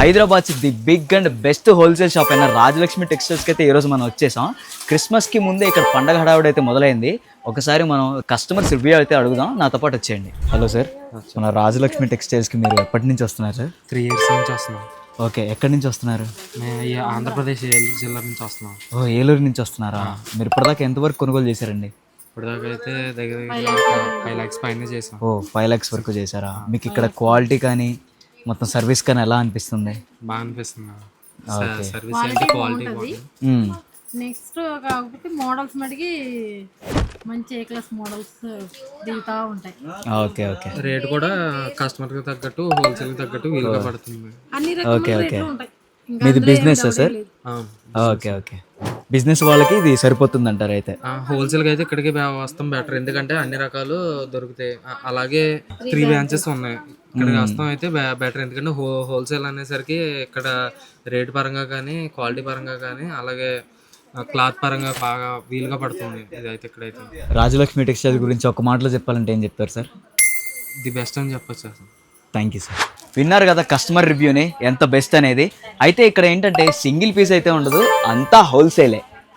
Hyderabad the big and best wholesale shop అయిన రాజలక్ష్మి టెక్స్టైల్స్కి అయితే ఈరోజు మనం వచ్చేసాం. క్రిస్మస్కి ముందే ఇక్కడ పండగ హడావుడి అయితే మొదలైంది. ఒకసారి మనం కస్టమర్స్ రివ్యూ అయితే అడుగుదాం. నాతో పాటు వచ్చేయండి. హలో సార్, మన రాజలక్ష్మి టెక్స్టైల్స్కి మీరు ఎప్పటి నుంచి వస్తున్నారు సార్? 3 years నుంచి వస్తున్నాం. ఓకే, ఎక్కడి నుంచి వస్తున్నారు? మేము ఈ ఆంధ్రప్రదేశ్ ఏలూరు జిల్లా నుంచి వస్తున్నాం. ఓ, ఏలూరు నుంచి వస్తున్నారా? మీరు ఇప్పటిదాకా ఎంతవరకు కొనుగోలు చేశారండి? ఇప్పటిదాకా అయితే దగ్గర 5 lakhs పైన చేసాం. ఓ, 5 lakhs వరకు చేశారా? మీకు ఇక్కడ క్వాలిటీ కానీ మొత్తం సర్వీస్ కానీ ఎలా అనిపిస్తుంది? బాగా అనిపిస్తుంది. ఓకే. సర్వీస్ అంటే క్వాలిటీ నెక్స్ట్ కాకపోతే మోడల్స్ మటుకి మంచి ఏ క్లాస్ మోడల్స్ దిగుతూ ఉంటాయి. Okay okay. రేట్ కూడా కస్టమర్కి తగ్గట్టు హోల్సేల్కి తగ్గట్టు వీలుగా పడుతుంది. అన్ని ఓకే రకాల ఓకే. రేట్లు ఉంటాయి. మీది బిజినెస్ సార్? ఆ, ఓకే ఓకే. బిజినెస్ వాళ్ళకి ఇది సరిపోతుంది అంటారు అయితే? హోల్సేల్కి అయితే ఇక్కడికి వస్తాం బెటర్, ఎందుకంటే అన్ని రకాలు దొరుకుతాయి. అలాగే 3 branches ఉన్నాయి. ఇక్కడికి వస్తాం అయితే బెటర్, ఎందుకంటే హోల్సేల్ అనేసరికి ఇక్కడ రేట్ పరంగా కానీ క్వాలిటీ పరంగా కానీ అలాగే క్లాత్ పరంగా బాగా వీలుగా పడుతుంది. ఇదైతే ఇక్కడైతే రాజలక్ష్మి టెక్స్టైల్ గురించి ఒక మాటలో చెప్పాలంటే ఏం చెప్తారు సార్? ది బెస్ట్ అని చెప్పొచ్చు అసలు. Thank you sir. విన్నారు కదా కస్టమర్ రివ్యూని, ఎంత బెస్ట్ అనేది. అయితే ఇక్కడ ఏంటంటే సింగిల్ పీస్ అయితే ఉండదు, అంతా హోల్సేలే.